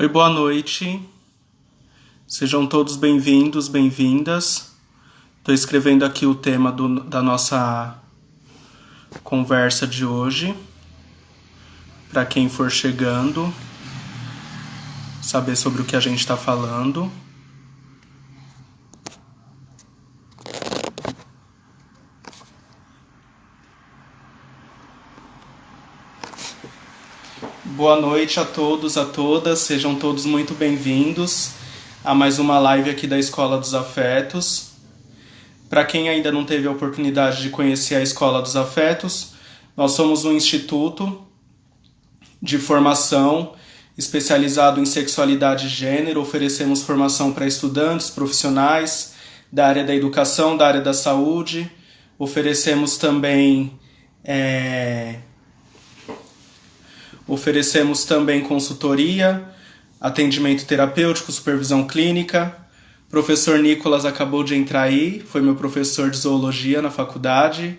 Oi, boa noite. Sejam todos bem-vindos, bem-vindas. Estou escrevendo aqui o tema da nossa conversa de hoje. Para quem for chegando, saber sobre o que a gente está falando. Boa noite a todos, a todas. Sejam todos muito bem-vindos a mais uma live aqui da Escola dos Afetos. Para quem ainda não teve a oportunidade de conhecer a Escola dos Afetos, nós somos um instituto de formação especializado em sexualidade e gênero. Oferecemos formação para estudantes, profissionais da área da educação, da área da saúde. Oferecemos também consultoria, atendimento terapêutico, supervisão clínica. O professor Nicolas acabou de entrar aí, foi meu professor de zoologia na faculdade.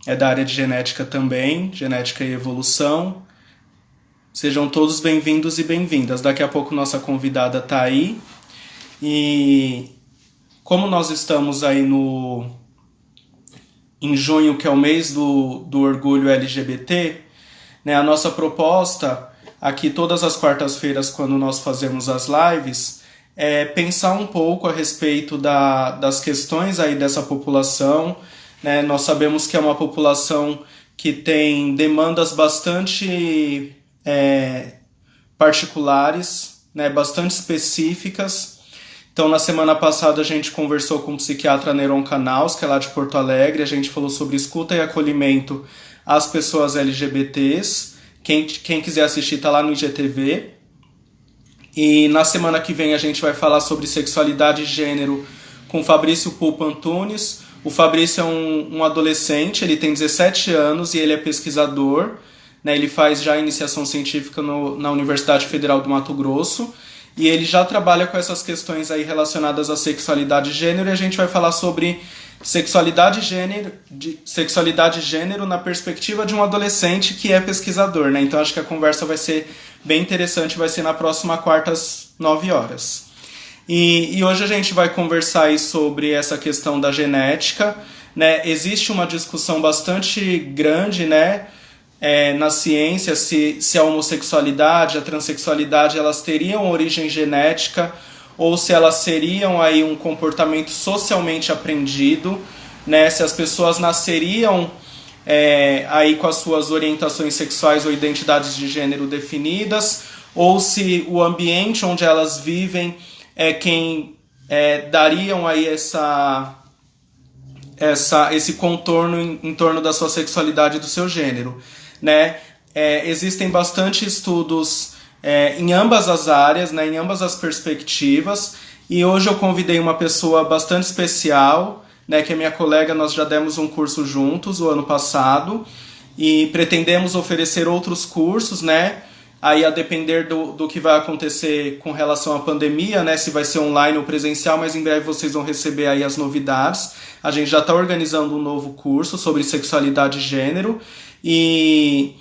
É da área de genética também, genética e evolução. Sejam todos bem-vindos e bem-vindas. Daqui a pouco nossa convidada está aí. E como nós estamos aí em junho, que é o mês do orgulho LGBT, né, a nossa proposta aqui todas as quartas-feiras, quando nós fazemos as lives, é pensar um pouco a respeito das questões aí dessa população. Né? Nós sabemos que é uma população que tem demandas bastante particulares, né, bastante específicas. Então, na semana passada, a gente conversou com o psiquiatra Neron Canals, que é lá de Porto Alegre. A gente falou sobre escuta e acolhimento às pessoas LGBTs. Quem quiser assistir está lá no IGTV. E na semana que vem a gente vai falar sobre sexualidade e gênero com o Fabrício Pulpo Antunes. O Fabrício é um adolescente, ele tem 17 anos e ele é pesquisador. Né, ele faz já iniciação científica na Universidade Federal do Mato Grosso. E ele já trabalha com essas questões aí relacionadas à sexualidade e gênero. E a gente vai falar sobre sexualidade e gênero na perspectiva de um adolescente que é pesquisador, né? Então acho que a conversa vai ser bem interessante, vai ser na próxima quarta às 9 horas. E hoje a gente vai conversar aí sobre essa questão da genética, né? Existe uma discussão bastante grande, né, na ciência se a homossexualidade, a transexualidade, elas teriam origem genética ou se elas seriam aí um comportamento socialmente aprendido, né? Se as pessoas nasceriam aí com as suas orientações sexuais ou identidades de gênero definidas, ou se o ambiente onde elas vivem é quem dariam aí esse contorno em torno da sua sexualidade e do seu gênero. Né? Existem bastante estudos em ambas as áreas, né, em ambas as perspectivas, e hoje eu convidei uma pessoa bastante especial, né, que é minha colega. Nós já demos um curso juntos o ano passado e pretendemos oferecer outros cursos, né, aí a depender do que vai acontecer com relação à pandemia, né, se vai ser online ou presencial, mas em breve vocês vão receber aí as novidades. A gente já está organizando um novo curso sobre sexualidade e gênero. E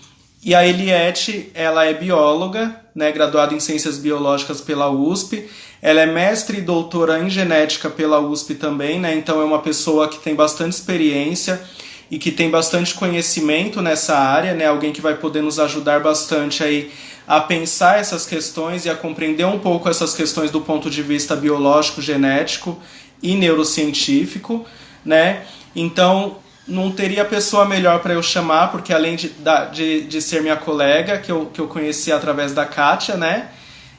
a Eliette, ela é bióloga, né, graduada em Ciências Biológicas pela USP. Ela é mestre e doutora em genética pela USP também, né, então é uma pessoa que tem bastante experiência e que tem bastante conhecimento nessa área, né, alguém que vai poder nos ajudar bastante aí a pensar essas questões e a compreender um pouco essas questões do ponto de vista biológico, genético e neurocientífico, né. Então não teria pessoa melhor para eu chamar, porque além de ser minha colega, que eu conheci através da Kátia, né,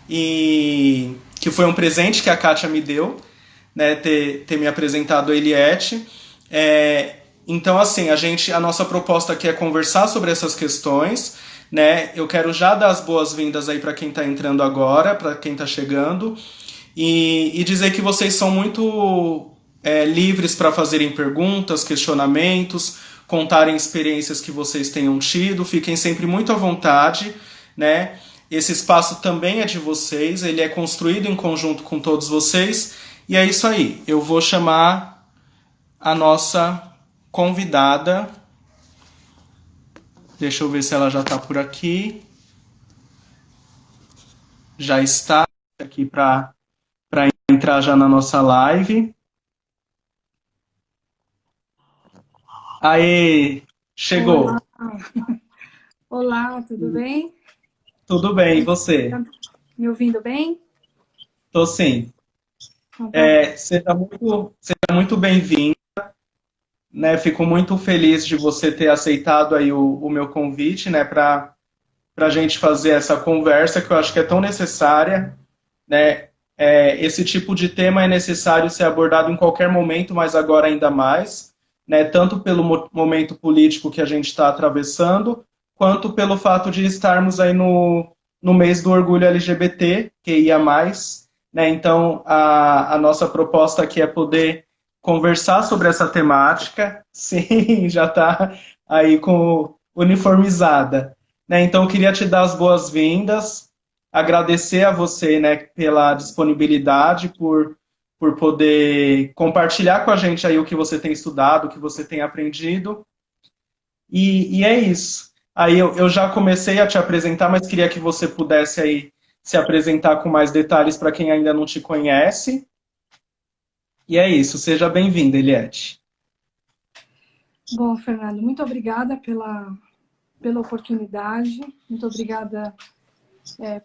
e que foi um presente que a Kátia me deu, né, ter me apresentado a Eliette. Então, assim, a nossa proposta aqui é conversar sobre essas questões, né. Eu quero já dar as boas-vindas aí para quem está entrando agora, para quem está chegando, e dizer que vocês são muito livres para fazerem perguntas, questionamentos, contarem experiências que vocês tenham tido. Fiquem sempre muito à vontade, né? Esse espaço também é de vocês, ele é construído em conjunto com todos vocês. E é isso aí, eu vou chamar a nossa convidada. Deixa eu ver se ela já está por aqui. já está aqui para entrar já na nossa live. Aê, Olá, chegou. olá, tudo bem? Tudo bem, e você? Tá me ouvindo bem? Tô sim. Então tá bom. Seja muito bem-vindo, né? Fico muito feliz de você ter aceitado aí o meu convite, né, para a gente fazer essa conversa que eu acho que é tão necessária, né? Esse tipo de tema é necessário ser abordado em qualquer momento, mas agora ainda mais, né? Tanto pelo momento político que a gente está atravessando, quanto pelo fato de estarmos aí no mês do orgulho LGBT, que ia mais, né? Então, a nossa proposta aqui é poder conversar sobre essa temática. Sim, já está aí com uniformizada, né? Então, eu queria te dar as boas-vindas, agradecer a você, né, pela disponibilidade, por poder compartilhar com a gente aí o que você tem estudado, o que você tem aprendido. E é isso. Aí eu já comecei a te apresentar, mas queria que você pudesse aí se apresentar com mais detalhes para quem ainda não te conhece. E é isso. Seja bem-vinda, Eliette. Bom, Fernando, muito obrigada pela oportunidade, muito obrigada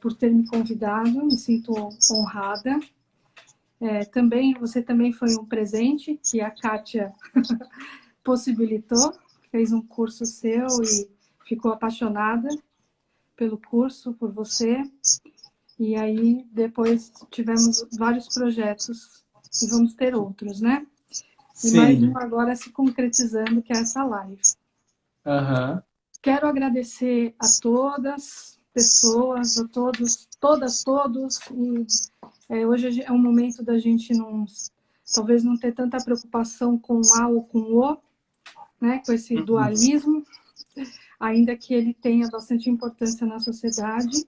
por ter me convidado, me sinto honrada. Você também foi um presente que a Kátia possibilitou, fez um curso seu e ficou apaixonada pelo curso, por você. E aí depois tivemos vários projetos e vamos ter outros, né? E mais um Sim. agora se concretizando, que é essa live. Aham. Quero agradecer a todas pessoas, a todos, todas, todos. E, hoje é um momento da gente talvez não ter tanta preocupação com A ou com O, né, com esse Uhum. dualismo, ainda que ele tenha bastante importância na sociedade.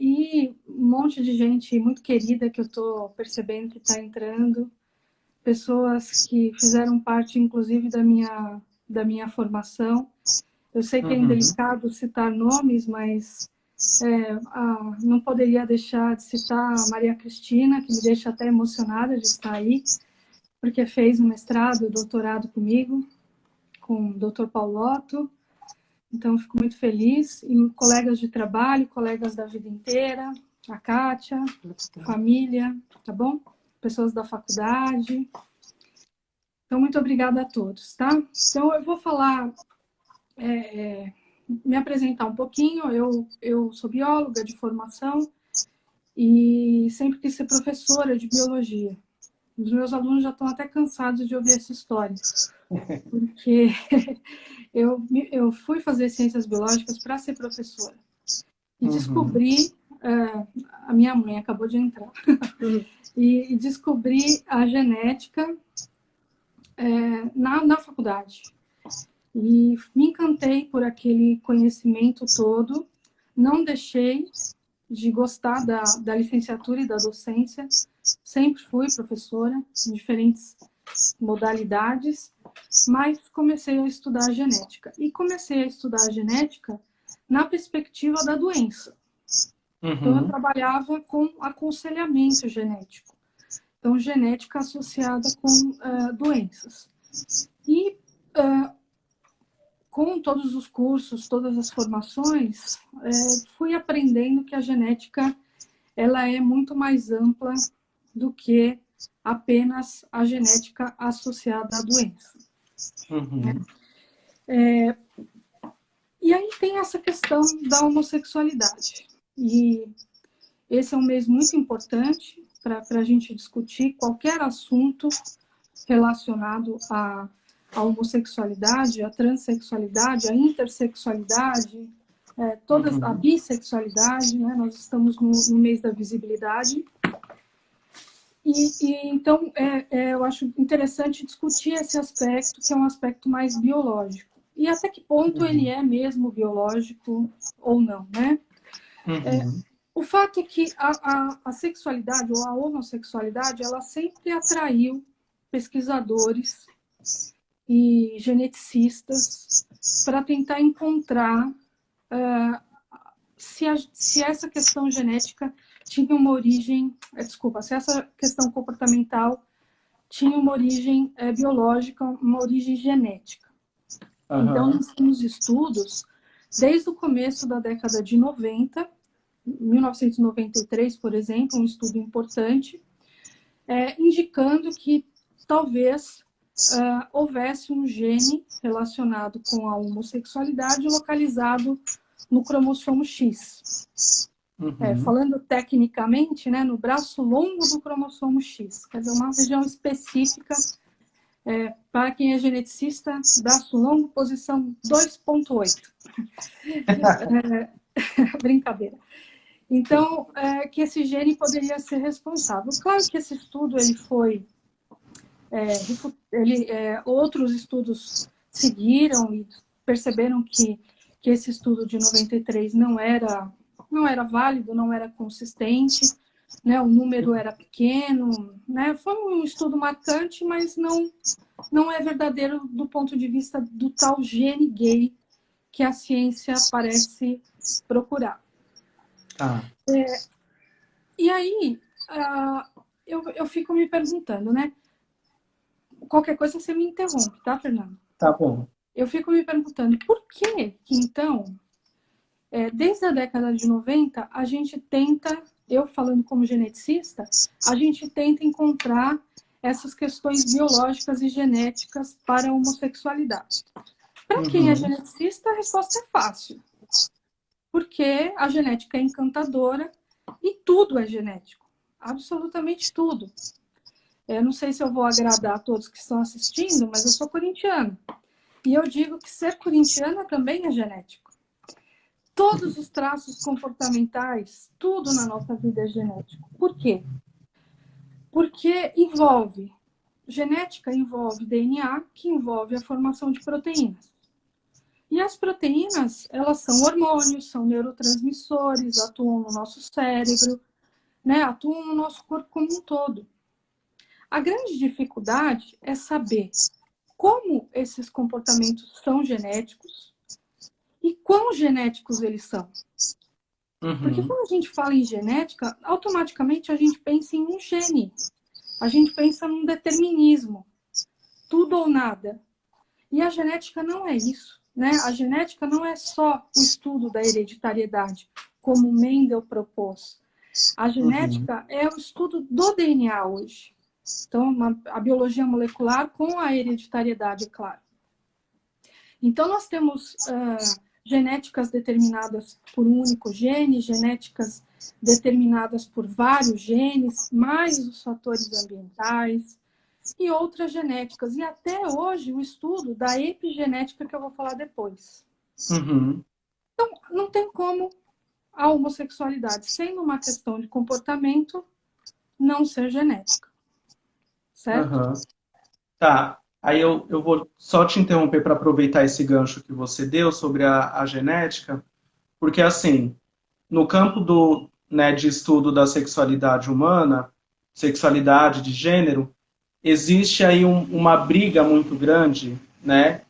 E um monte de gente muito querida que eu estou percebendo que está entrando, pessoas que fizeram parte, inclusive, da minha formação. Eu sei que é Uhum. indelicado citar nomes, mas não poderia deixar de citar a Maria Cristina, que me deixa até emocionada de estar aí, porque fez um mestrado e doutorado comigo, com o Dr. Paulo Otto. Então, fico muito feliz. E colegas de trabalho, colegas da vida inteira, a Kátia, família, tá bom? Pessoas da faculdade. Então, muito obrigada a todos, tá? Então, eu vou falar, me apresentar um pouquinho. Eu sou bióloga de formação e sempre quis ser professora de biologia. Os meus alunos já estão até cansados de ouvir essa história, porque eu fui fazer ciências biológicas para ser professora. E Uhum. descobri, a minha mãe acabou de entrar, e descobri a genética na faculdade. E me encantei por aquele conhecimento todo, não deixei de gostar da licenciatura e da docência, sempre fui professora em diferentes modalidades, mas comecei a estudar a genética. E comecei a estudar a genética na perspectiva da doença. Então, eu Uhum. trabalhava com aconselhamento genético. Então, genética associada com doenças. E com todos os cursos, todas as formações, fui aprendendo que a genética ela é muito mais ampla do que apenas a genética associada à doença. Uhum. E aí tem essa questão da homossexualidade. E esse é um mês muito importante para a gente discutir qualquer assunto relacionado à homossexualidade, à transexualidade, à intersexualidade, todas, a Uhum. bissexualidade, né? Nós estamos no mês da visibilidade. Então, eu acho interessante discutir esse aspecto, que é um aspecto mais biológico. E até que ponto ele é mesmo biológico ou não, né? Uhum. O fato é que a sexualidade ou a homossexualidade, ela sempre atraiu pesquisadores e geneticistas para tentar encontrar se essa questão genética tinha uma origem, se essa questão comportamental tinha uma origem biológica, uma origem genética. Então, nós temos estudos, desde o começo da década de 90, 1993, por exemplo, um estudo importante, indicando que talvez houvesse um gene relacionado com a homossexualidade localizado no cromossomo X. Falando tecnicamente, né, no braço longo do cromossomo X, quer dizer, uma região específica, para quem é geneticista, braço longo, posição 2.8. Brincadeira. Então, que esse gene poderia ser responsável. Claro que esse estudo ele foi... outros estudos seguiram e perceberam que esse estudo de 93 não era válido, não era consistente, né? O número era pequeno, né? Foi um estudo marcante, mas não é verdadeiro do ponto de vista do tal gene gay que a ciência parece procurar. E aí, eu fico me perguntando, né? Qualquer coisa você me interrompe, tá, Fernando? Tá bom. Eu fico me perguntando por que então, desde a década de 90, a gente tenta, eu falando como geneticista, a gente tenta encontrar essas questões biológicas e genéticas para a homossexualidade. Para quem é geneticista, a resposta é fácil. Porque a genética é encantadora e tudo é genético. Absolutamente tudo. Eu não sei se eu vou agradar a todos que estão assistindo, mas eu sou corintiana. E eu digo que ser corintiana também é genético. Todos os traços comportamentais, tudo na nossa vida é genético. Por quê? Porque genética envolve DNA, que envolve a formação de proteínas. E as proteínas, elas são hormônios, são neurotransmissores, atuam no nosso cérebro, né? Atuam no nosso corpo como um todo. A grande dificuldade é saber como esses comportamentos são genéticos e quão genéticos eles são. Porque quando a gente fala em genética, automaticamente a gente pensa em um gene. A gente pensa num determinismo. Tudo ou nada. E a genética não é isso. Né? A genética não é só o estudo da hereditariedade, como Mendel propôs. A genética é o estudo do DNA hoje. Então, a biologia molecular com a hereditariedade, é claro. Então, nós temos genéticas determinadas por um único gene, genéticas determinadas por vários genes, mais os fatores ambientais e outras genéticas. E até hoje, o estudo da epigenética, que eu vou falar depois. Então, não tem como a homossexualidade, sendo uma questão de comportamento, não ser genética. Certo? Tá. Aí eu vou só te interromper para aproveitar esse gancho que você deu sobre a genética, porque assim, no campo de estudo da sexualidade humana, sexualidade de gênero, existe aí uma briga muito grande, né?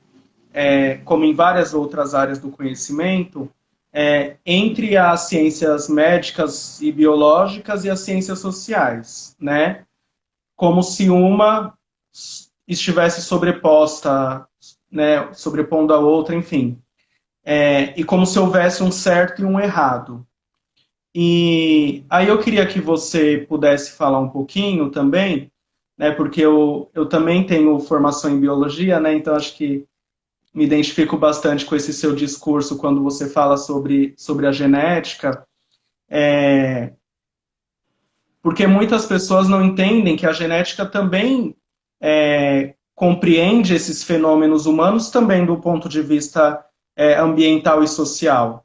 Como em várias outras áreas do conhecimento, entre as ciências médicas e biológicas e as ciências sociais, né? Como se uma estivesse sobreposta, né, sobrepondo a outra, enfim. E como se houvesse um certo e um errado. E aí eu queria que você pudesse falar um pouquinho também, né, porque eu também tenho formação em biologia, né, então acho que me identifico bastante com esse seu discurso quando você fala sobre a genética, porque muitas pessoas não entendem que a genética também compreende esses fenômenos humanos também do ponto de vista ambiental e social,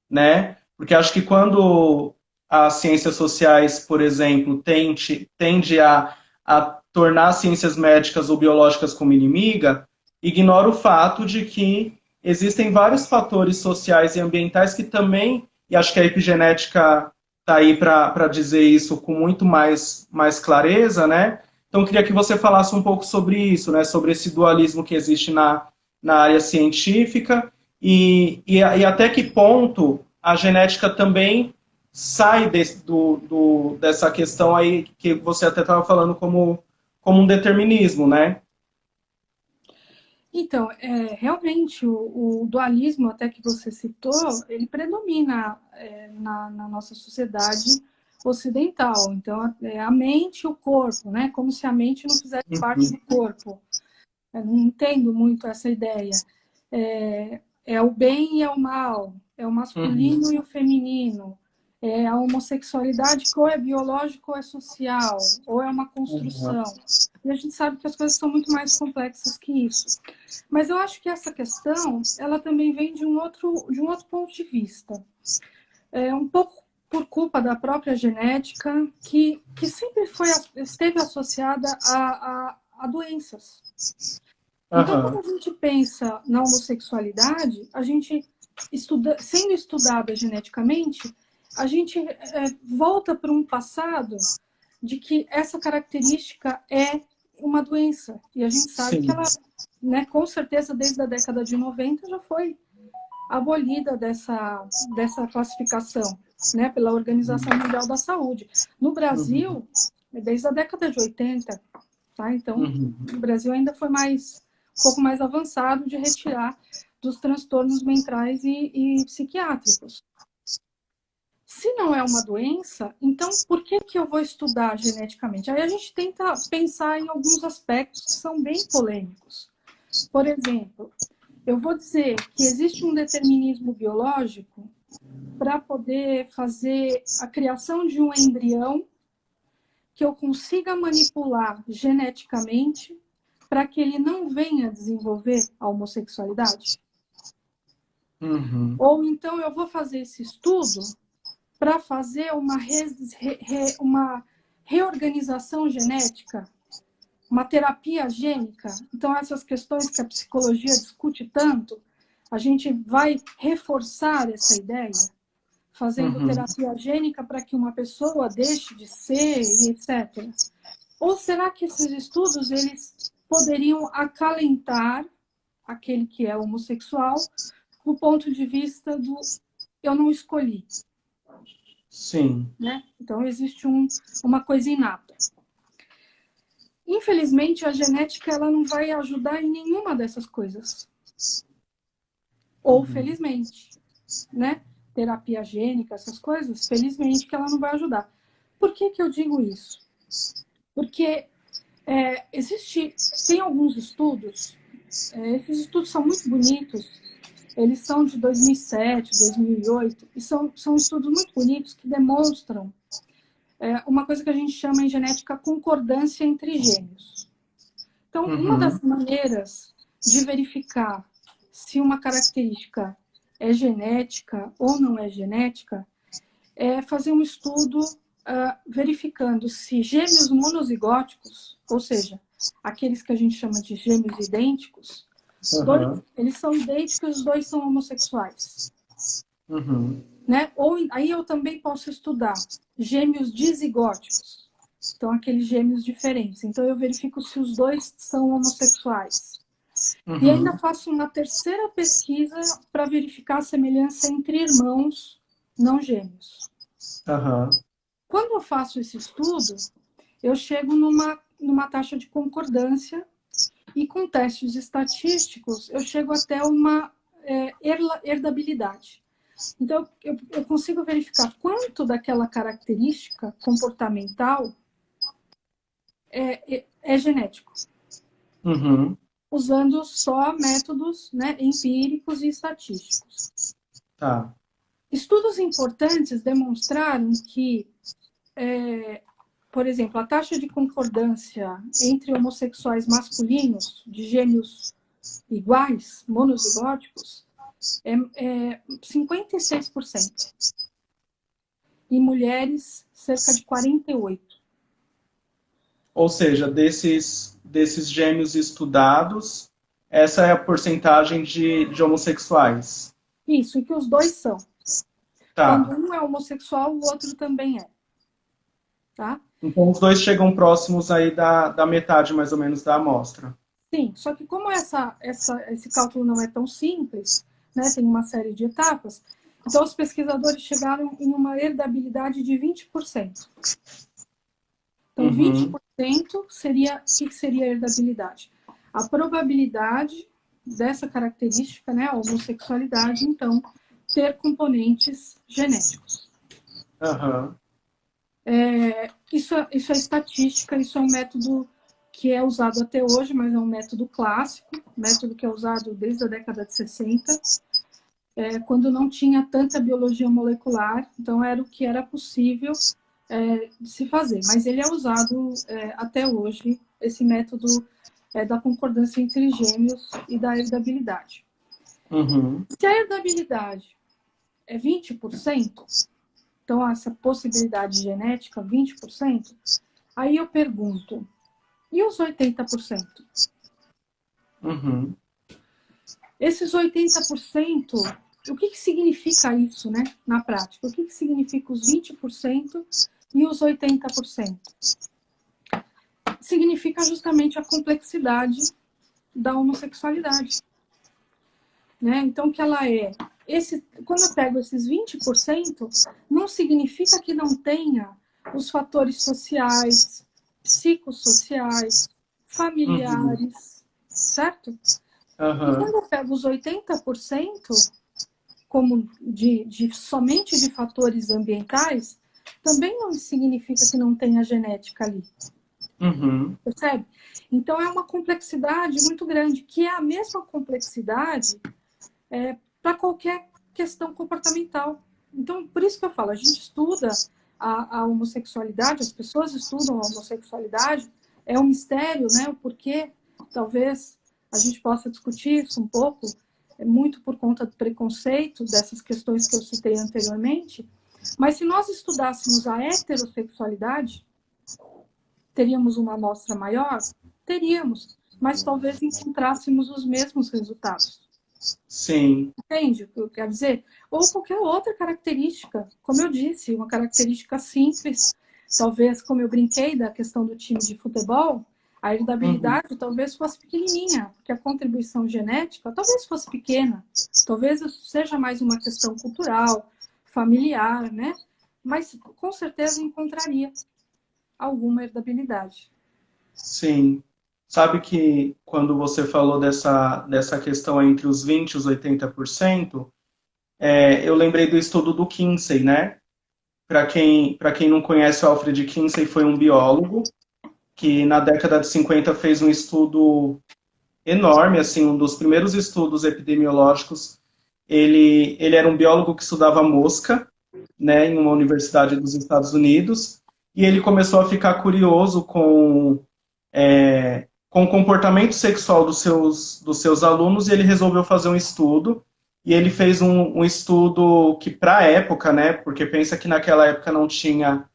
né? Porque acho que quando as ciências sociais, por exemplo, tende a tornar as ciências médicas ou biológicas como inimiga, ignora o fato de que existem vários fatores sociais e ambientais que também, e acho que a epigenética está aí para dizer isso com muito mais clareza, né? Então, eu queria que você falasse um pouco sobre isso, né? Sobre esse dualismo que existe na área científica e até que ponto a genética também sai dessa questão aí que você até estava falando como um determinismo, né? Então, realmente, o dualismo, até que você citou, ele predomina na nossa sociedade ocidental. Então, é a mente e o corpo, né? Como se a mente não fizesse parte do corpo. Eu não entendo muito essa ideia. É o bem e é o mal, é o masculino e o feminino. É a homossexualidade que ou é biológica ou é social, ou é uma construção. E a gente sabe que as coisas são muito mais complexas que isso. Mas eu acho que essa questão, ela também vem de um outro ponto de vista. Um pouco por culpa da própria genética, que sempre esteve associada a doenças. Então, quando a gente pensa na homossexualidade, a gente, sendo estudada geneticamente, a gente volta para um passado de que essa característica é uma doença. E a gente sabe que ela, né, com certeza, desde a década de 90 já foi abolida dessa classificação, né, pela Organização Mundial da Saúde. No Brasil, desde a década de 80, tá? Então, o Brasil ainda foi um pouco mais avançado de retirar dos transtornos mentais e psiquiátricos. Se não é uma doença, então por que eu vou estudar geneticamente? Aí a gente tenta pensar em alguns aspectos que são bem polêmicos. Por exemplo, eu vou dizer que existe um determinismo biológico para poder fazer a criação de um embrião que eu consiga manipular geneticamente para que ele não venha desenvolver a homossexualidade? Ou então eu vou fazer esse estudo para fazer uma reorganização genética, uma terapia gênica. Então, essas questões que a psicologia discute tanto, a gente vai reforçar essa ideia, fazendo terapia gênica para que uma pessoa deixe de ser, e etc. Ou será que esses estudos eles poderiam acalentar aquele que é homossexual do ponto de vista do eu não escolhi? Sim. Né? Então, existe uma coisa inata. Infelizmente, a genética ela não vai ajudar em nenhuma dessas coisas. Ou felizmente, né? Terapia gênica, essas coisas, felizmente que ela não vai ajudar. Por que eu digo isso? Porque tem alguns estudos, esses estudos são muito bonitos, eles são de 2007, 2008, e são estudos muito bonitos que demonstram uma coisa que a gente chama em genética concordância entre gêmeos. Então, uma das maneiras de verificar se uma característica é genética ou não é genética é fazer um estudo verificando se gêmeos monozigóticos, ou seja, aqueles que a gente chama de gêmeos idênticos, eles são idênticos, os dois são homossexuais. Né? Ou aí eu também posso estudar gêmeos dizigóticos, então aqueles gêmeos diferentes. Então eu verifico se os dois são homossexuais. E ainda faço uma terceira pesquisa para verificar a semelhança entre irmãos não gêmeos. Quando eu faço esse estudo, eu chego numa taxa de concordância e com testes estatísticos eu chego até uma herdabilidade. Então, eu consigo verificar quanto daquela característica comportamental é genético. Usando só métodos, né, empíricos e estatísticos. Estudos importantes demonstraram que, por exemplo, a taxa de concordância entre homossexuais masculinos de gêmeos iguais, monozigóticos, é 56%. E mulheres, cerca de 48%. Ou seja, desses gêmeos estudados, essa é a porcentagem de homossexuais. Isso, e que os dois são. Quando um é homossexual, o outro também é. Tá? Então, os dois chegam próximos aí da metade, mais ou menos, da amostra. Sim, só que como esse cálculo não é tão simples, né, tem uma série de etapas, Então, os pesquisadores chegaram em uma herdabilidade de 20%. Então, 20% seria, o que seria a herdabilidade? A probabilidade dessa característica, né, a homossexualidade, então, ter componentes genéticos. Aham. Isso é estatística, isso é um método que é usado até hoje, mas é um método clássico, método que é usado desde a década de 60, quando não tinha tanta biologia molecular, então era o que era possível de se fazer. Mas ele é usado até hoje, esse método da concordância entre gêmeos e da herdabilidade. Se a herdabilidade é 20%, então essa possibilidade genética, 20%, aí eu pergunto, e os 80%? Esses 80%, o que significa isso, né, na prática? O que significa os 20% e os 80%? Significa justamente a complexidade da homossexualidade. Né? Então, que ela quando eu pego esses 20%, não significa que não tenha os fatores sociais, psicossociais, familiares, certo? E quando eu pego os 80%, como somente de fatores ambientais, também não significa que não tenha genética ali. Percebe? Então, é uma complexidade muito grande, que é a mesma complexidade para qualquer questão comportamental. Então, por isso que eu falo, a gente estuda a homossexualidade, as pessoas estudam a homossexualidade, é um mistério, né? O porquê, talvez a gente possa discutir isso um pouco, muito por conta do preconceito, dessas questões que eu citei anteriormente, mas se nós estudássemos a heterossexualidade, teríamos uma amostra maior? Teríamos, mas talvez encontrássemos os mesmos resultados. Sim. Entende o que eu quero dizer? Ou qualquer outra característica, como eu disse, uma característica simples, talvez, como eu brinquei da questão do time de futebol, a herdabilidade talvez fosse pequenininha, porque a contribuição genética talvez fosse pequena, talvez seja mais uma questão cultural, familiar, né? Mas com certeza encontraria alguma herdabilidade. Sim. Sabe que quando você falou dessa questão entre os 20% e os 80%, eu lembrei do estudo do Kinsey, né? Para quem não conhece, o Alfred Kinsey foi um biólogo que na década de 50 fez um estudo enorme, assim, um dos primeiros estudos epidemiológicos. Ele era um biólogo que estudava mosca, né, em uma universidade dos Estados Unidos, e ele começou a ficar curioso com o comportamento sexual dos seus alunos, e ele resolveu fazer um estudo, e ele fez um estudo que, para a época, né, porque pensa que naquela época não tinha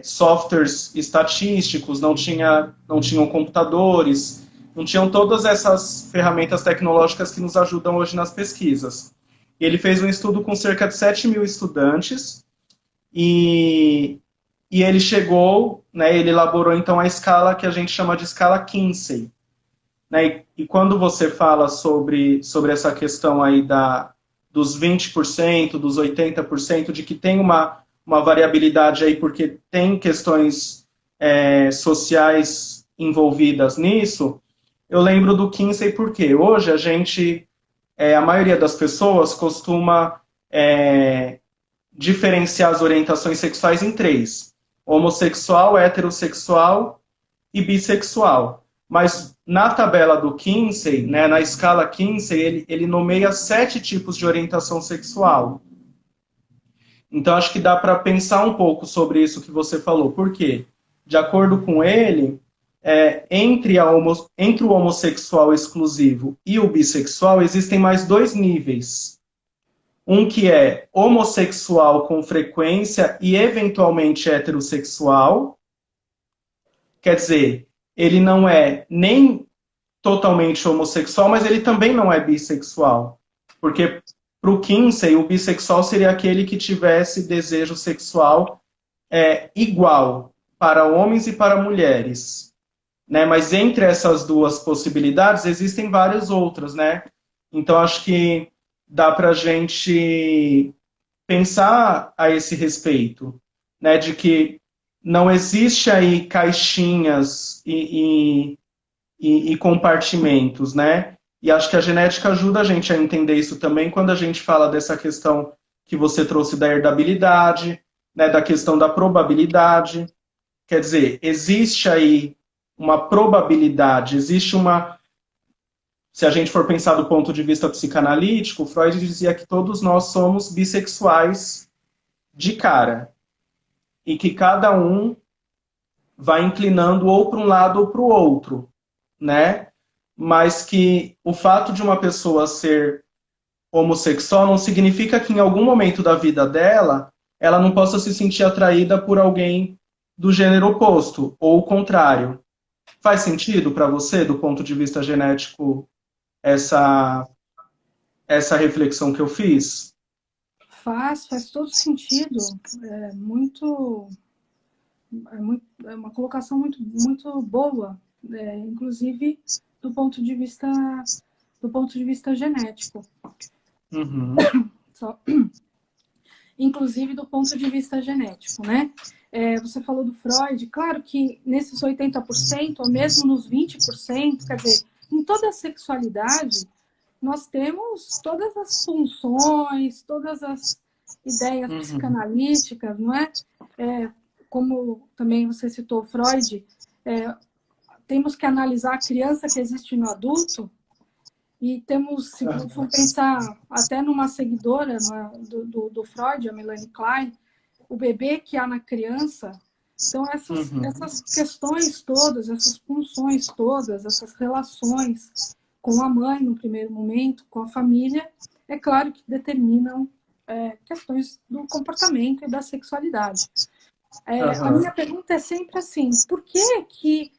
softwares estatísticos, não tinham computadores, não tinham todas essas ferramentas tecnológicas que nos ajudam hoje nas pesquisas. Ele fez um estudo com cerca de 7 mil estudantes e ele chegou, né, ele elaborou então a escala que a gente chama de escala Kinsey. Né, e quando você fala sobre essa questão aí dos 20%, dos 80%, de que tem uma variabilidade aí porque tem questões sociais envolvidas nisso, eu lembro do Kinsey porque hoje a maioria das pessoas costuma diferenciar as orientações sexuais em 3: homossexual, heterossexual e bissexual. Mas na tabela do Kinsey, né, na escala Kinsey, ele nomeia 7 tipos de orientação sexual. Então, acho que dá para pensar um pouco sobre isso que você falou. Por quê? De acordo com ele, entre o homossexual exclusivo e o bissexual, existem mais 2 níveis. Um que é homossexual com frequência e eventualmente heterossexual. Quer dizer, ele não é nem totalmente homossexual, mas ele também não é bissexual. Porque para o Kinsey, o bissexual seria aquele que tivesse desejo sexual igual para homens e para mulheres. Né? Mas entre essas duas possibilidades existem várias outras, né? Então acho que dá para a gente pensar a esse respeito, né? De que não existe aí caixinhas e compartimentos, né? E acho que a genética ajuda a gente a entender isso também quando a gente fala dessa questão que você trouxe da herdabilidade, né? Da questão da probabilidade. Quer dizer, existe aí uma probabilidade, existe uma. Se a gente for pensar do ponto de vista psicanalítico, Freud dizia que todos nós somos bissexuais de cara e que cada um vai inclinando ou para um lado ou para o outro, né? Mas que o fato de uma pessoa ser homossexual não significa que em algum momento da vida dela ela não possa se sentir atraída por alguém do gênero oposto ou o contrário. Faz sentido para você, do ponto de vista genético, essa essa reflexão que eu fiz? Faz todo sentido. É muito, é uma colocação muito boa, inclusive do ponto de vista genético. Uhum. Só, inclusive do ponto de vista genético, né? Você falou do Freud, claro que nesses 80%, ou mesmo nos 20%, quer dizer, em toda a sexualidade, nós temos todas as funções, todas as ideias psicanalíticas, não é? Como também você citou Freud, temos que analisar a criança que existe no adulto, e temos, se for pensar até numa seguidora do Freud, a Melanie Klein, o bebê que há na criança. Então, essas questões todas, essas funções todas, essas relações com a mãe no primeiro momento, com a família, é claro que determinam questões do comportamento e da sexualidade. A minha pergunta é sempre assim, por que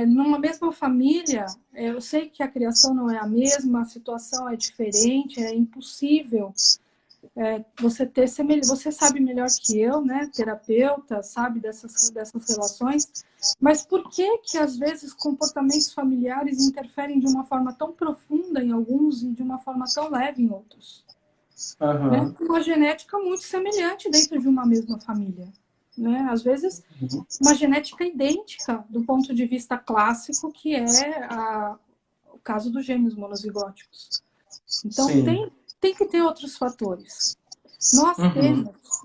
numa mesma família, eu sei que a criação não é a mesma, a situação é diferente, é impossível você sabe melhor que eu, né, terapeuta, sabe dessas relações, mas por que às vezes comportamentos familiares interferem de uma forma tão profunda em alguns e de uma forma tão leve em outros? Né? Uma genética muito semelhante dentro de uma mesma família. Né? Às vezes, uma genética idêntica do ponto de vista clássico, que é o caso dos gêmeos monozigóticos. Então, tem que ter outros fatores.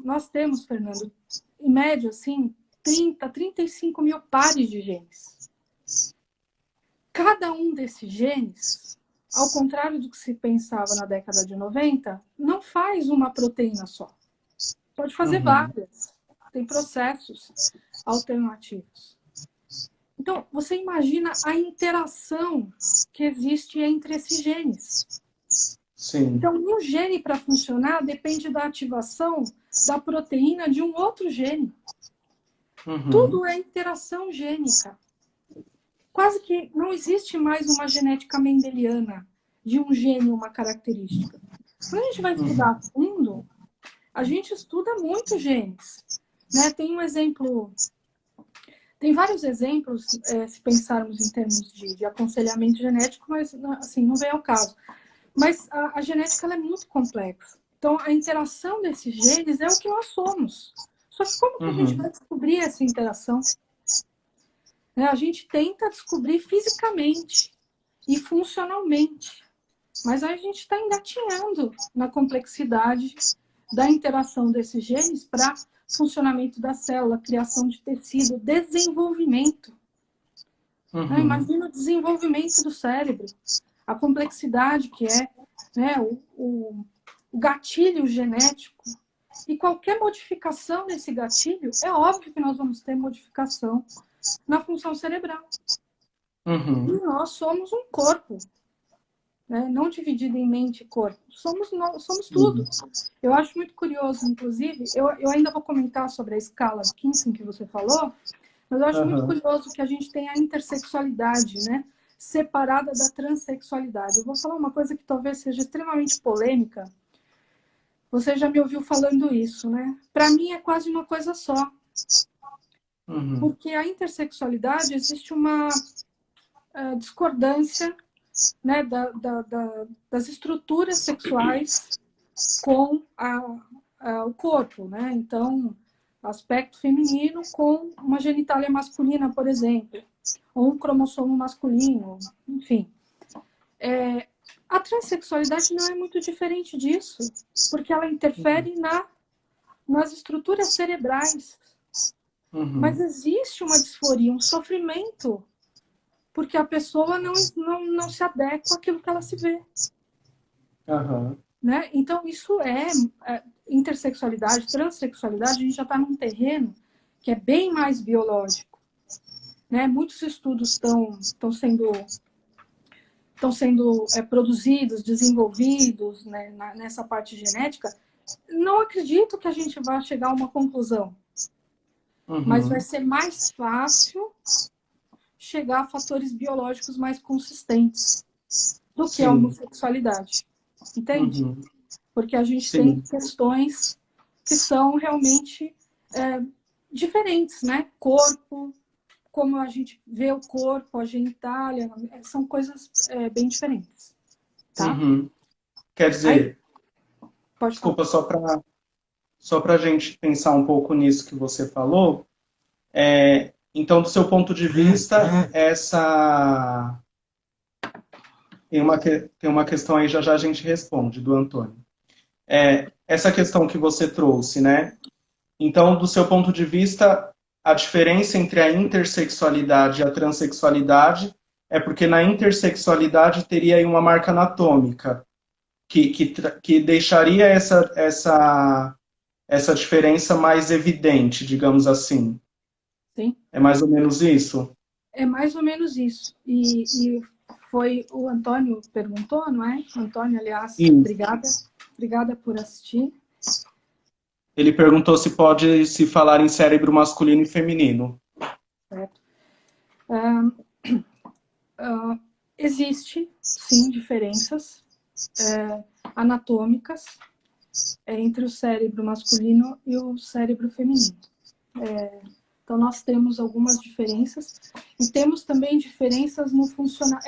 Nós temos, Fernando, em média, assim, 35 mil pares de genes. Cada um desses genes, ao contrário do que se pensava na década de 90, não faz uma proteína só. Pode fazer várias. Tem processos alternativos. Então, você imagina a interação que existe entre esses genes. Sim. Então, um gene para funcionar depende da ativação da proteína de um outro gene. Tudo é interação gênica. Quase que não existe mais uma genética mendeliana de um gene, uma característica. Quando a gente vai estudar a fundo, a gente estuda muito genes. Né? Tem um exemplo, tem vários exemplos, se pensarmos em termos de aconselhamento genético, mas assim, não vem ao caso. Mas a genética ela é muito complexa. Então, a interação desses genes é o que nós somos. Só que como que a gente vai descobrir essa interação? A gente tenta descobrir fisicamente e funcionalmente. Mas aí a gente está engatinhando na complexidade da interação desses genes para funcionamento da célula, criação de tecido, desenvolvimento. Imagina o desenvolvimento do cérebro, a complexidade que é, né, o gatilho genético. E qualquer modificação nesse gatilho, é óbvio que nós vamos ter modificação na função cerebral. E nós somos um corpo, né, não dividido em mente e corpo. Somos tudo. Eu acho muito curioso, inclusive, eu ainda vou comentar sobre a escala Kinsen que você falou, mas eu acho muito curioso que a gente tem a intersexualidade, né, separada da transexualidade. Eu vou falar uma coisa que talvez seja extremamente polêmica. Você já me ouviu falando isso, né? Para mim é quase uma coisa só. Porque a intersexualidade existe uma discordância né, das estruturas sexuais com o corpo, né? Então, aspecto feminino com uma genitália masculina, por exemplo, ou um cromossomo masculino, enfim. A transexualidade não é muito diferente disso, porque ela interfere nas estruturas cerebrais. Mas existe uma disforia, um sofrimento, porque a pessoa não se adequa àquilo que ela se vê. Né? Então, isso intersexualidade, transexualidade, a gente já está num terreno que é bem mais biológico. Né? Muitos estudos estão sendo produzidos, desenvolvidos, né, nessa parte genética. Não acredito que a gente vá chegar a uma conclusão. Mas vai ser mais fácil chegar a fatores biológicos mais consistentes do que a homossexualidade. Entende? Porque a gente tem questões que são realmente diferentes, né? Corpo, como a gente vê o corpo, a genitália, são coisas bem diferentes. Tá? Quer dizer, pode desculpa, só para a gente pensar um pouco nisso que você falou, então, do seu ponto de vista, tem uma questão aí, já a gente responde, do Antônio. Essa questão que você trouxe, né? Então, do seu ponto de vista, a diferença entre a intersexualidade e a transexualidade é porque na intersexualidade teria aí uma marca anatômica que deixaria essa diferença mais evidente, digamos assim. Sim. É mais ou menos isso? É mais ou menos isso. E foi o Antônio perguntou, não é? Antônio, aliás, obrigada por assistir. Ele perguntou se pode se falar em cérebro masculino e feminino. Certo. Existe, sim, diferenças anatômicas entre o cérebro masculino e o cérebro feminino. Então, nós temos algumas diferenças e temos também diferenças no funcionamento.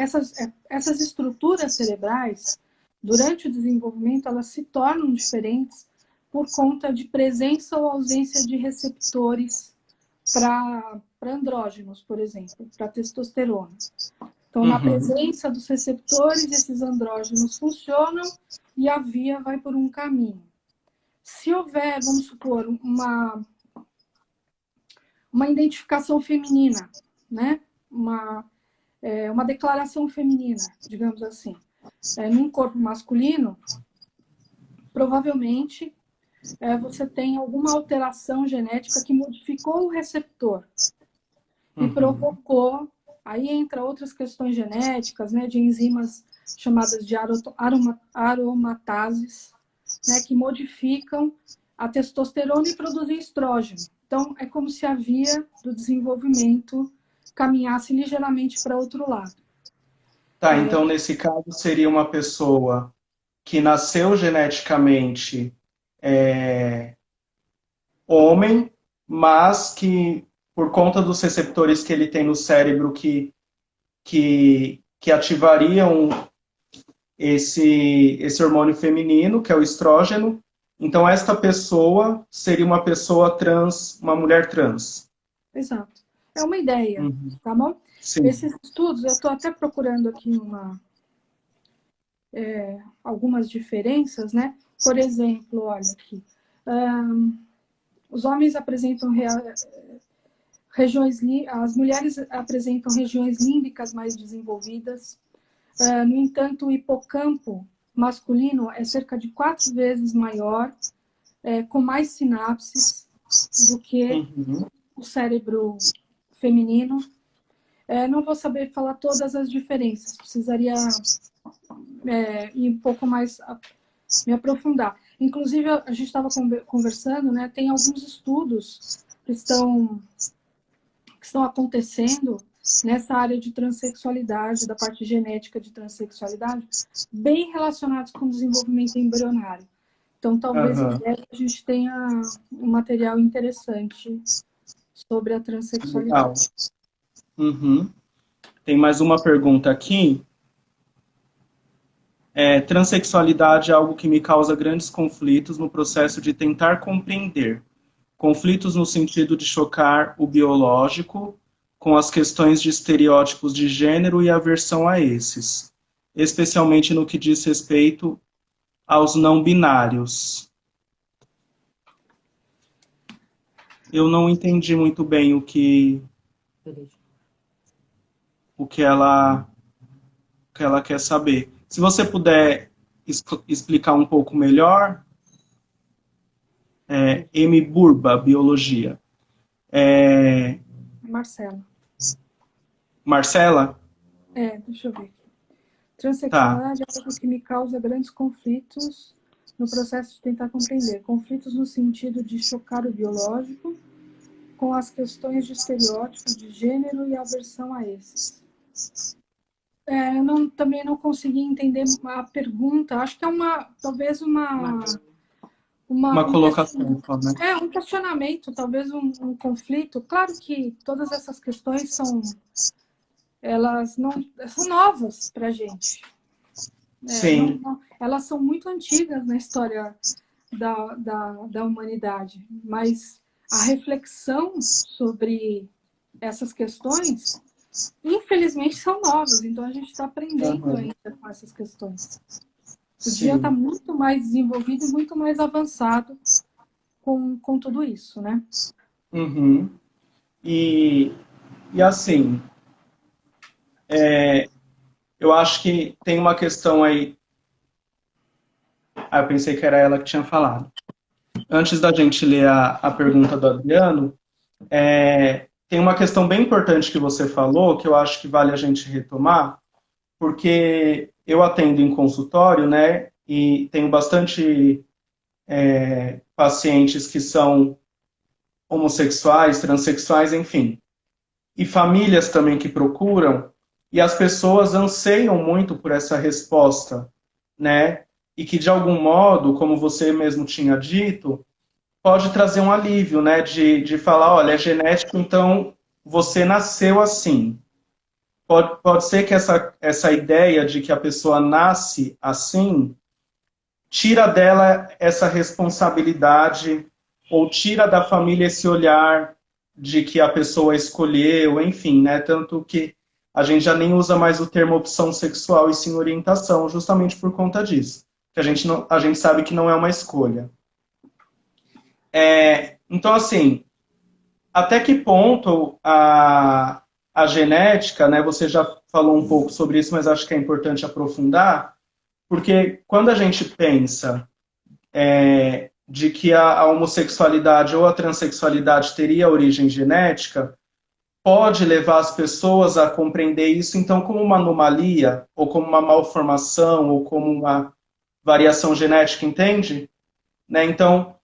Essas estruturas cerebrais, durante o desenvolvimento, elas se tornam diferentes por conta de presença ou ausência de receptores para andrógenos, por exemplo, para testosterona. Então, na presença dos receptores, esses andrógenos funcionam e a via vai por um caminho. Se houver, vamos supor, uma identificação feminina, né? Uma declaração feminina, digamos assim, num corpo masculino, provavelmente você tem alguma alteração genética que modificou o receptor e provocou. Aí entra outras questões genéticas, né, de enzimas chamadas de aromatases, né, que modificam a testosterona e produzem estrógeno. Então, é como se a via do desenvolvimento caminhasse ligeiramente para outro lado. Tá, então nesse caso seria uma pessoa que nasceu geneticamente homem, mas que por conta dos receptores que ele tem no cérebro que ativariam esse hormônio feminino, que é o estrógeno, então esta pessoa seria uma pessoa trans, uma mulher trans. Exato. É uma ideia, tá bom? Sim. Esses estudos, eu estou até procurando aqui algumas diferenças, né? Por exemplo, olha aqui. Os homens apresentam as mulheres apresentam regiões límbicas mais desenvolvidas. No entanto, o hipocampo masculino é cerca de 4 vezes maior, com mais sinapses do que o cérebro feminino. Não vou saber falar todas as diferenças, precisaria ir um pouco mais, me aprofundar. Inclusive, a gente estava conversando, né, tem alguns estudos que estão acontecendo nessa área de transexualidade, da parte genética de transexualidade, bem relacionados com o desenvolvimento embrionário. Então, talvez a gente tenha um material interessante sobre a transexualidade. Tem mais uma pergunta aqui. Transexualidade é algo que me causa grandes conflitos no processo de tentar compreender. Conflitos no sentido de chocar o biológico com as questões de estereótipos de gênero e aversão a esses, especialmente no que diz respeito aos não binários. Eu não entendi muito bem o que ela quer saber. Se você puder explicar um pouco melhor, M. Burba, Biologia. Marcela. Marcela? Deixa eu ver aqui. Tá. Transsexualidade é algo que me causa grandes conflitos no processo de tentar compreender. Conflitos no sentido de chocar o biológico com as questões de estereótipos de gênero e aversão a esses. Também não consegui entender a pergunta. Acho que é talvez uma colocação, né? Um questionamento, talvez um conflito. Claro que todas essas questões elas não são novas para a gente. Sim. Elas são muito antigas na história da humanidade, mas a reflexão sobre essas questões, infelizmente, são novas, então a gente está aprendendo ainda com essas questões. Podia estar muito mais desenvolvido e muito mais avançado com tudo isso, né? Uhum. E assim, eu acho que tem uma questão aí. Eu pensei que era ela que tinha falado. Antes da gente ler a pergunta do Adriano, tem uma questão bem importante que você falou, que eu acho que vale a gente retomar, porque eu atendo em consultório, né, e tenho bastante pacientes que são homossexuais, transexuais, enfim, e famílias também que procuram, e as pessoas anseiam muito por essa resposta, né, e que de algum modo, como você mesmo tinha dito, pode trazer um alívio, né, de falar, olha, é genético, então você nasceu assim. Pode ser que essa ideia de que a pessoa nasce assim tira dela essa responsabilidade ou tira da família esse olhar de que a pessoa escolheu, enfim, né? Tanto que a gente já nem usa mais o termo opção sexual e sim orientação, justamente por conta disso. Que a gente sabe que não é uma escolha. Então, assim, até que ponto a genética, né? Você já falou um pouco sobre isso, mas acho que é importante aprofundar, porque quando a gente pensa de que a homossexualidade ou a transexualidade teria origem genética, pode levar as pessoas a compreender isso, então, como uma anomalia, ou como uma malformação, ou como uma variação genética, entende? Né? Então,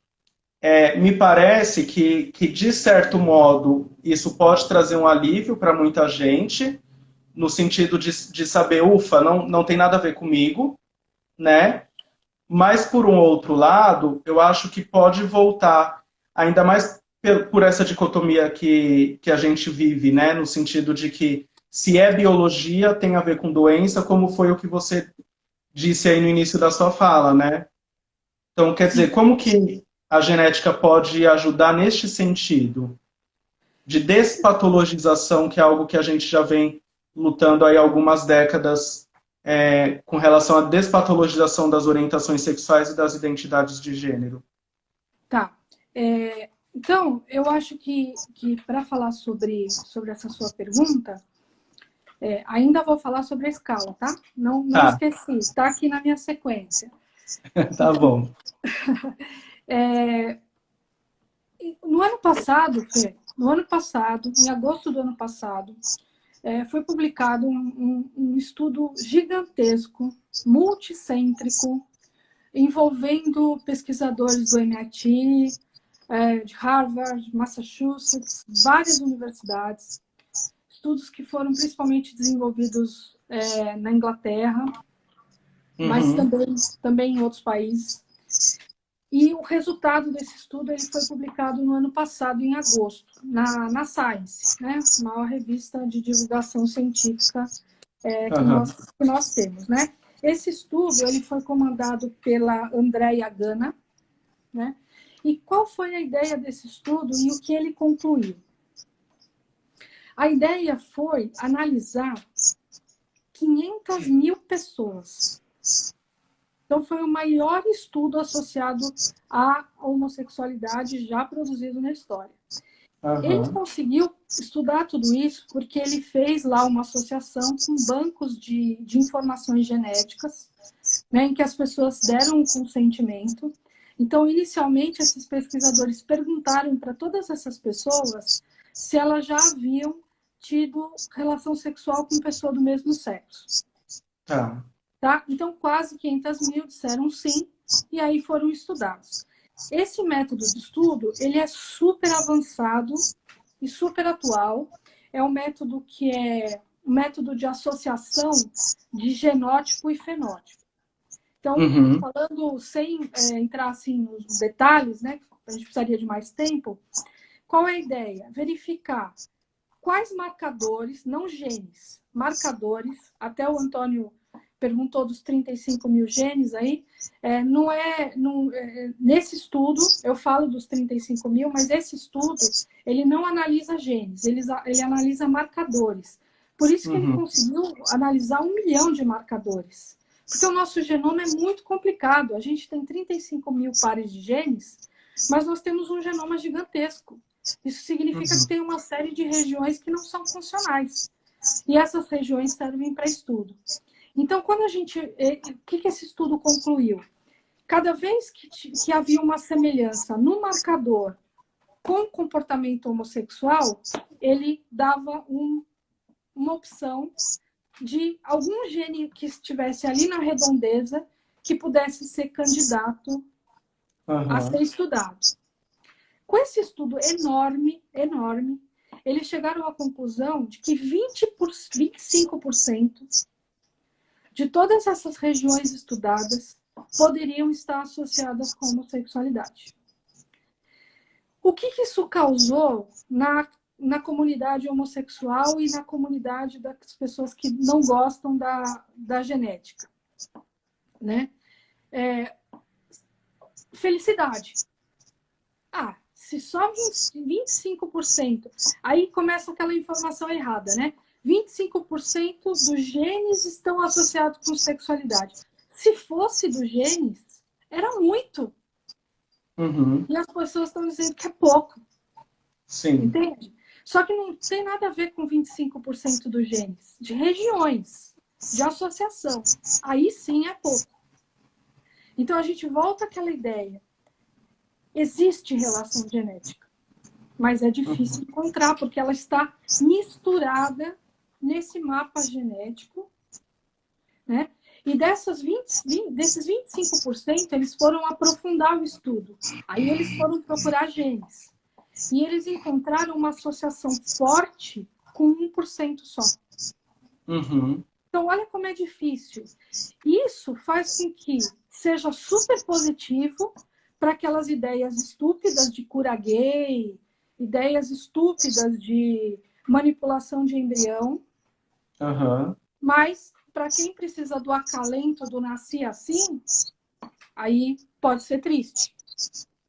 me parece que, de certo modo, isso pode trazer um alívio para muita gente, no sentido de saber, ufa, não tem nada a ver comigo, né? Mas, por um outro lado, eu acho que pode voltar, ainda mais por essa dicotomia que a gente vive, né? No sentido de que se é biologia, tem a ver com doença, como foi o que você disse aí no início da sua fala, né? Então, quer dizer, como que a genética pode ajudar neste sentido de despatologização, que é algo que a gente já vem lutando aí há algumas décadas com relação à despatologização das orientações sexuais e das identidades de gênero? Tá. Então, eu acho que para falar sobre essa sua pergunta, ainda vou falar sobre a escala, tá? Não esqueci, está aqui na minha sequência. Tá bom. No ano passado, Fê, em agosto do ano passado, foi publicado um estudo gigantesco, multicêntrico, envolvendo pesquisadores do MIT, de Harvard, Massachusetts, várias universidades, estudos que foram principalmente desenvolvidos na Inglaterra, mas também em outros países. E o resultado desse estudo ele foi publicado no ano passado, em agosto, na Science, né? A maior revista de divulgação científica que nós temos, né? Esse estudo ele foi comandado pela Andrea Gana, né? E qual foi a ideia desse estudo e o que ele concluiu? A ideia foi analisar 500 mil pessoas. Então, foi o maior estudo associado à homossexualidade já produzido na história. Ele conseguiu estudar tudo isso porque ele fez lá uma associação com bancos de informações genéticas, né, em que as pessoas deram um consentimento. Então, inicialmente, esses pesquisadores perguntaram para todas essas pessoas se elas já haviam tido relação sexual com pessoa do mesmo sexo. Tá? Então, quase 500 mil disseram sim, e aí foram estudados. Esse método de estudo, ele é super avançado e super atual. É um método que é um método de associação de genótipo e fenótipo. Então, falando sem entrar assim, nos detalhes, né, a gente precisaria de mais tempo, qual é a ideia? Verificar quais marcadores, não genes, marcadores, até o Antônio perguntou dos 35 mil genes aí, nesse estudo, eu falo dos 35 mil, mas esse estudo, ele não analisa genes, ele analisa marcadores. Por isso que ele conseguiu analisar 1 milhão de marcadores. Porque o nosso genoma é muito complicado. A gente tem 35 mil pares de genes, mas nós temos um genoma gigantesco. Isso significa que tem uma série de regiões que não são funcionais. E essas regiões servem para estudo. Então, quando a gente... O que esse estudo concluiu? Cada vez que havia uma semelhança no marcador com comportamento homossexual, ele dava uma opção de algum gene que estivesse ali na redondeza que pudesse ser candidato a ser estudado. Com esse estudo enorme, eles chegaram à conclusão de que 25% de todas essas regiões estudadas poderiam estar associadas com homossexualidade. O que isso causou na comunidade homossexual e na comunidade das pessoas que não gostam da genética? Né? Felicidade. Se só 25%, aí começa aquela informação errada, né? 25% dos genes estão associados com sexualidade. Se fosse dos genes, era muito. E as pessoas estão dizendo que é pouco. Sim. Entende? Só que não tem nada a ver com 25% dos genes, de regiões, de associação. Aí sim é pouco. Então a gente volta àquela ideia. Existe relação genética, mas é difícil encontrar, porque ela está misturada nesse mapa genético, né? E desses 25%, eles foram aprofundar o estudo. Aí eles foram procurar genes. E eles encontraram uma associação forte com 1% só. Então, olha como é difícil. Isso faz com que seja super positivo para aquelas ideias estúpidas de cura gay, ideias estúpidas de manipulação de embrião. Mas, para quem precisa do acalento do nasci assim, aí pode ser triste.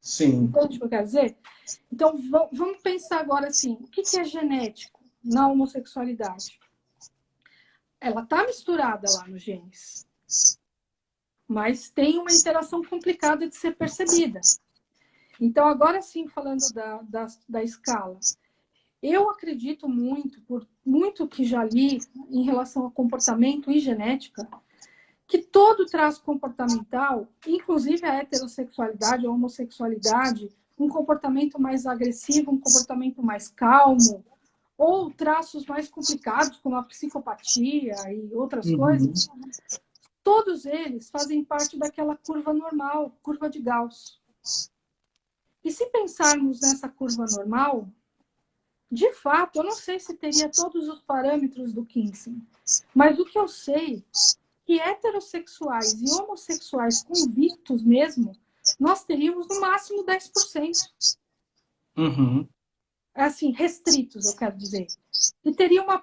Sim. Entende o que eu quero dizer? Então, vamos pensar agora assim, o que é genético na homossexualidade? Ela está misturada lá nos genes. Mas tem uma interação complicada de ser percebida. Então, agora sim, falando da escala, eu acredito muito, por muito que já li em relação a comportamento e genética, que todo traço comportamental, inclusive a heterossexualidade, a homossexualidade, um comportamento mais agressivo, um comportamento mais calmo, ou traços mais complicados, como a psicopatia e outras coisas, todos eles fazem parte daquela curva normal, curva de Gauss. E se pensarmos nessa curva normal, de fato, eu não sei se teria todos os parâmetros do Kinsey, mas o que eu sei que heterossexuais e homossexuais convictos mesmo, nós teríamos no máximo 10%. Assim, restritos, eu quero dizer. E teria uma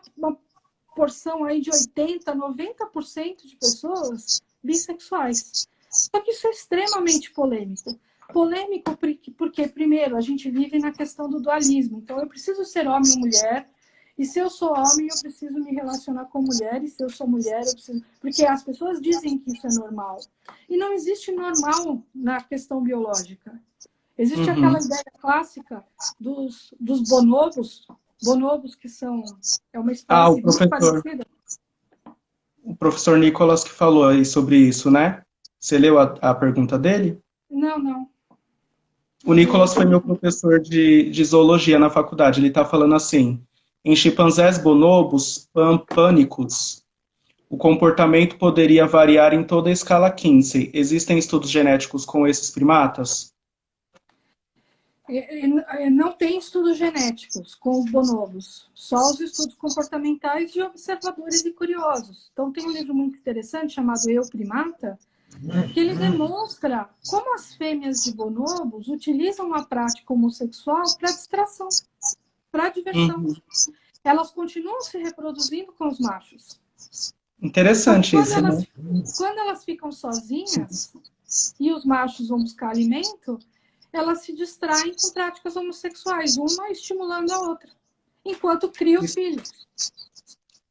proporção aí de 80%, 90% de pessoas bissexuais. Só que isso é extremamente polêmico. Polêmico porque, primeiro, a gente vive na questão do dualismo. Então, eu preciso ser homem ou mulher, e se eu sou homem, eu preciso me relacionar com mulher, e se eu sou mulher, eu preciso... Porque as pessoas dizem que isso é normal. E não existe normal na questão biológica. Existe aquela ideia clássica dos bonobos que são... É uma espécie muito parecida. O professor Nicolas que falou aí sobre isso, né? Você leu a pergunta dele? Não. O Nicolas foi meu professor de zoologia na faculdade. Ele está falando assim: em chimpanzés bonobos pânicos, o comportamento poderia variar em toda a escala Kinsey. Existem estudos genéticos com esses primatas? Não tem estudos genéticos com os bonobos, só os estudos comportamentais de observadores e curiosos. Então, tem um livro muito interessante chamado Eu, Primata, que ele demonstra como as fêmeas de bonobos utilizam a prática homossexual para distração, para diversão. Elas continuam se reproduzindo com os machos. Interessante então, isso, né? Quando elas ficam sozinhas e os machos vão buscar alimento, elas se distraem com práticas homossexuais, uma estimulando a outra, enquanto cria os filhos.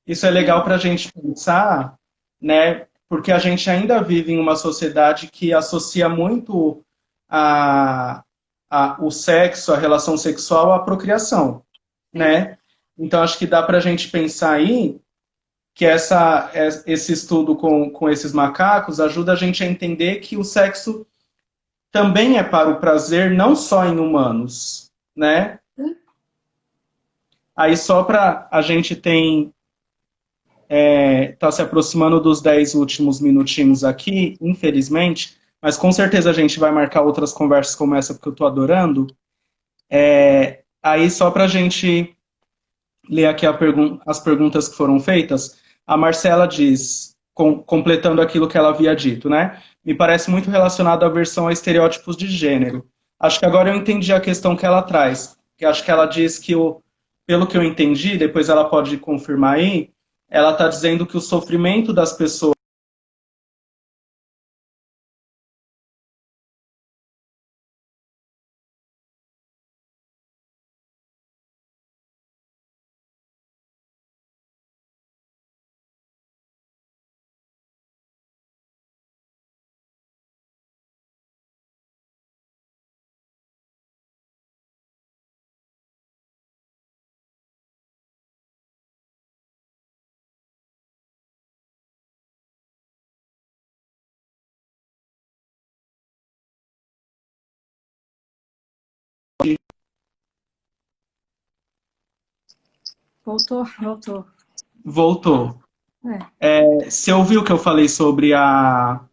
Isso é legal para a gente pensar, né? Porque a gente ainda vive em uma sociedade que associa muito o sexo, a relação sexual à procriação, né? Então, acho que dá para a gente pensar aí que esse estudo com esses macacos ajuda a gente a entender que o sexo também é para o prazer, não só em humanos, né? Aí só para a gente tá se aproximando dos 10 últimos minutinhos aqui, infelizmente, mas com certeza a gente vai marcar outras conversas como essa, porque eu estou adorando. Aí só para a gente ler aqui as perguntas que foram feitas, a Marcela diz, completando aquilo que ela havia dito, né? Me parece muito relacionado à versão a estereótipos de gênero. Acho que agora eu entendi a questão que ela traz, que acho que ela diz que, pelo que eu entendi, depois ela pode confirmar aí, ela está dizendo que o sofrimento das pessoas Voltou. voltou. Você ouviu o que eu falei sobre a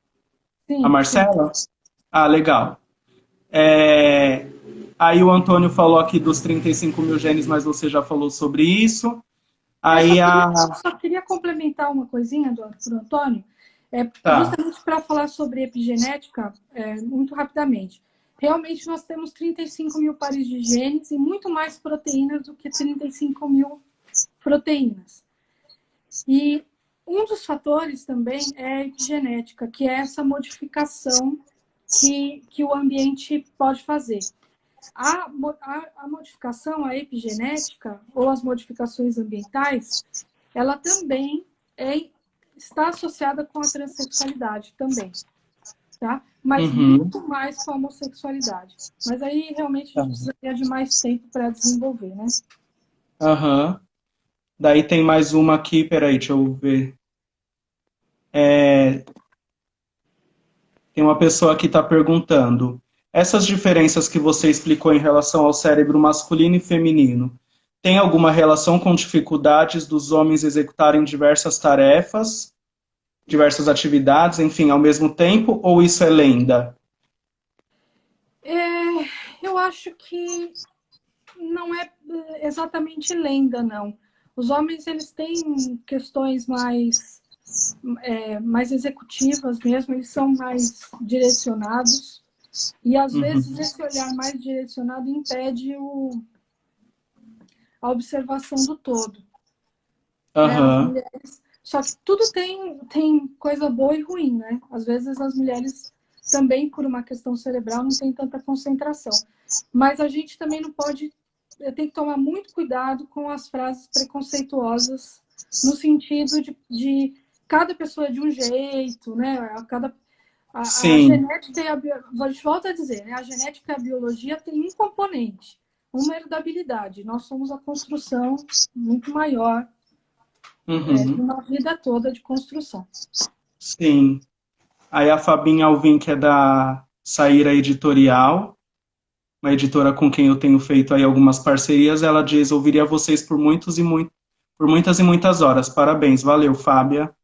Marcela? Sim. Ah, legal. Aí o Antônio falou aqui dos 35 mil genes, mas você já falou sobre isso. Aí Só queria complementar uma coisinha do Antônio, Tá. justamente para falar sobre epigenética, muito rapidamente. Realmente, nós temos 35 mil pares de genes e muito mais proteínas do que 35 mil proteínas. E um dos fatores também é a epigenética, que é essa modificação que o ambiente pode fazer. A modificação, a epigenética, ou as modificações ambientais, ela também está associada com a transexualidade também, tá? Mas muito mais com a homossexualidade. Mas aí realmente a gente precisaria de mais tempo para desenvolver, né? Daí tem mais uma aqui, peraí, deixa eu ver. Tem uma pessoa que está perguntando: essas diferenças que você explicou em relação ao cérebro masculino e feminino, tem alguma relação com dificuldades dos homens executarem diversas tarefas, diversas atividades, enfim, ao mesmo tempo, ou isso é lenda? Eu acho que não é exatamente lenda, não. Os homens, eles têm questões mais executivas mesmo, eles são mais direcionados. E, às vezes, esse olhar mais direcionado impede a observação do todo. né? As Aham. mulheres, só que tudo tem coisa boa e ruim, né? Às vezes as mulheres também, por uma questão cerebral, não tem tanta concentração. Mas a gente também não pode, tem que tomar muito cuidado com as frases preconceituosas, no sentido de cada pessoa é de um jeito, né? A Sim. genética e a volto a dizer, né? A genética e a biologia têm um componente, uma heredabilidade. Nós somos a construção muito maior de Uhum. uma vida toda de construção. Sim. Aí a Fabinha Alvim, que é da Saíra Editorial, uma editora com quem eu tenho feito aí algumas parcerias, ela diz: ouviria vocês por muitas e muitas horas. Parabéns, valeu, Fábia.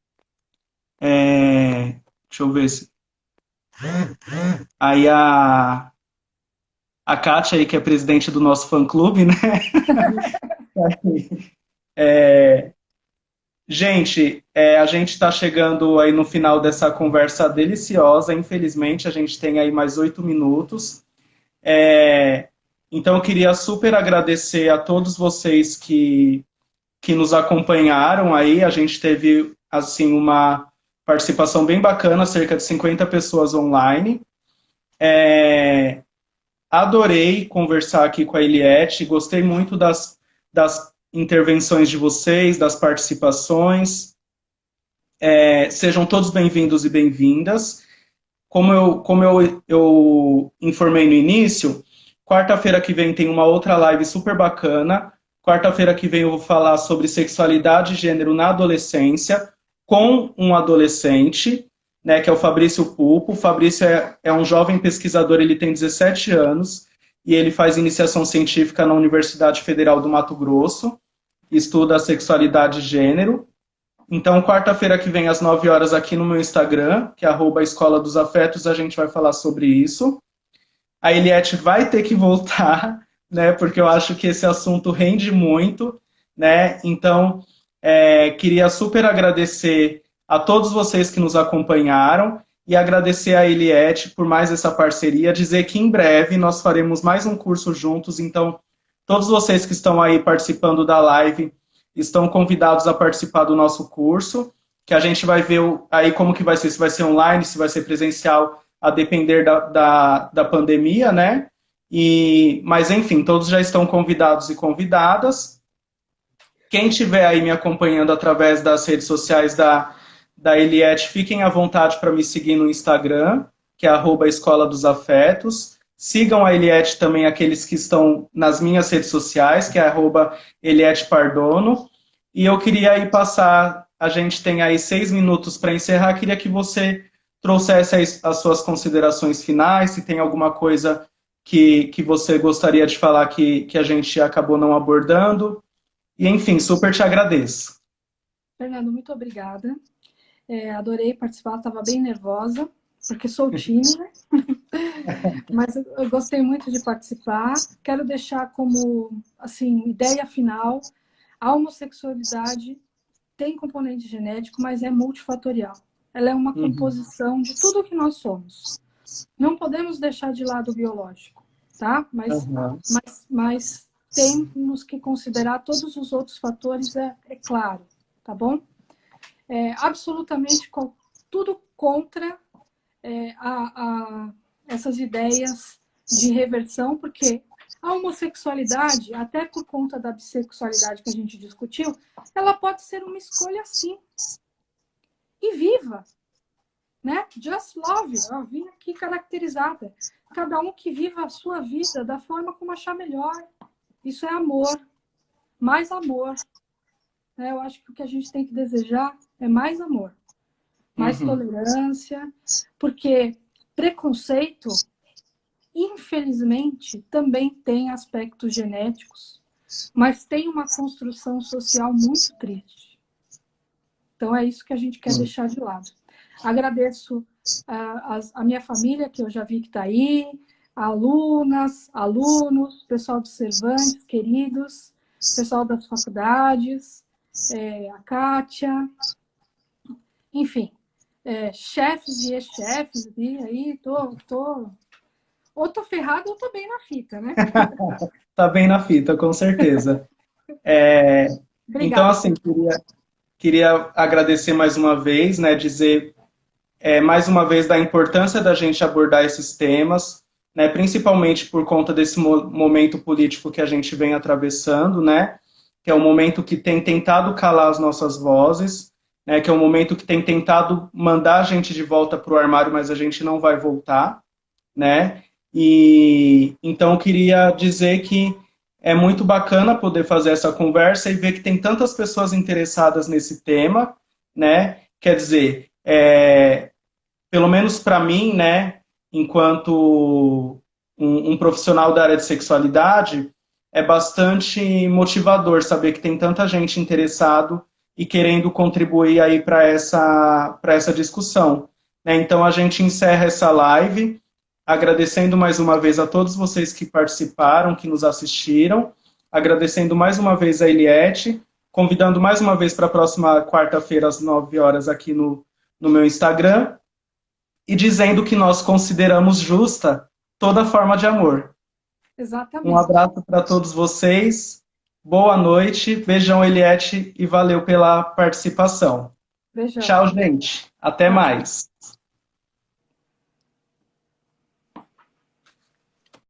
Deixa eu ver se. Aí a Kátia aí, que é presidente do nosso fã-clube, né? Gente, a gente está chegando aí no final dessa conversa deliciosa. Infelizmente, a gente tem aí mais 8 minutos. É, então, eu queria super agradecer a todos vocês que nos acompanharam aí. A gente teve, assim, uma participação bem bacana, cerca de 50 pessoas online. É, adorei conversar aqui com a Eliette, gostei muito das intervenções de vocês, das participações. Sejam todos bem-vindos e bem-vindas. Como eu informei no início, quarta-feira que vem tem uma outra live super bacana. Quarta-feira que vem eu vou falar sobre sexualidade e gênero na adolescência com um adolescente, né, que é o Fabrício Pupo. O Fabrício é um jovem pesquisador, ele tem 17 anos e ele faz iniciação científica na Universidade Federal do Mato Grosso, estuda sexualidade e gênero. Então, quarta-feira que vem, às 9 horas, aqui no meu Instagram, que é @Escola dos Afetos, a gente vai falar sobre isso. A Eliette vai ter que voltar, né? Porque eu acho que esse assunto rende muito, né? Então, queria super agradecer a todos vocês que nos acompanharam e agradecer a Eliette por mais essa parceria, dizer que em breve nós faremos mais um curso juntos, então todos vocês que estão aí participando da live estão convidados a participar do nosso curso, que a gente vai ver aí como que vai ser, se vai ser online, se vai ser presencial, a depender da pandemia, né? Mas, enfim, todos já estão convidados e convidadas. Quem estiver aí me acompanhando através das redes sociais da Eliette, fiquem à vontade para me seguir no Instagram, que é @Escola dos Afetos. Sigam a Eliette também, aqueles que estão nas minhas redes sociais, que é @Eliette Pardono. E eu queria aí passar, a gente tem aí 6 minutos para encerrar, queria que você trouxesse as suas considerações finais, se tem alguma coisa que você gostaria de falar que a gente acabou não abordando. E, enfim, super te agradeço. Fernando, muito obrigada. Adorei participar, estava bem nervosa, porque sou tímida, mas eu gostei muito de participar. Quero deixar como assim, ideia final: a homossexualidade tem componente genético, mas é multifatorial. Ela é uma Uhum. composição de tudo que nós somos. Não podemos deixar de lado o biológico, tá? Uhum. Mas temos que considerar todos os outros fatores, é claro, tá bom? Absolutamente tudo contra essas ideias de reversão, porque a homossexualidade, até por conta da bissexualidade que a gente discutiu, ela pode ser uma escolha sim. E viva, né? Just love, eu vim aqui caracterizada. Cada um que viva a sua vida da forma como achar melhor. Isso é amor, mais amor. Né? Eu acho que o que a gente tem que desejar é mais amor, mais Uhum. tolerância, porque preconceito, infelizmente, também tem aspectos genéticos, mas tem uma construção social muito triste. Então é isso que a gente quer deixar de lado. Agradeço a minha família, que eu já vi que está aí, alunas, alunos, pessoal do Cervantes, queridos, pessoal das faculdades, a Kátia, enfim, chefes e ex-chefes, e aí ou tô ferrada ou tô bem na fita, né? Tá bem na fita, com certeza. Então, Obrigada, assim, Fernanda. Queria agradecer mais uma vez, né, dizer mais uma vez da importância da gente abordar esses temas, né, principalmente por conta desse momento político que a gente vem atravessando, né, que é um momento que tem tentado calar as nossas vozes, né, que é um momento que tem tentado mandar a gente de volta para o armário, mas a gente não vai voltar, né? E então eu queria dizer que é muito bacana poder fazer essa conversa e ver que tem tantas pessoas interessadas nesse tema, né? Quer dizer, pelo menos para mim, né, enquanto um profissional da área de sexualidade, é bastante motivador saber que tem tanta gente interessado e querendo contribuir aí para essa discussão. Né? Então a gente encerra essa live agradecendo mais uma vez a todos vocês que participaram, que nos assistiram, agradecendo mais uma vez a Eliette, convidando mais uma vez para a próxima quarta-feira às 9 horas aqui no meu Instagram, e dizendo que nós consideramos justa toda forma de amor. Um Exatamente. abraço para todos vocês, boa noite, beijão, Eliette, e valeu pela participação. Beijão. Tchau, gente. Até Tchau. mais.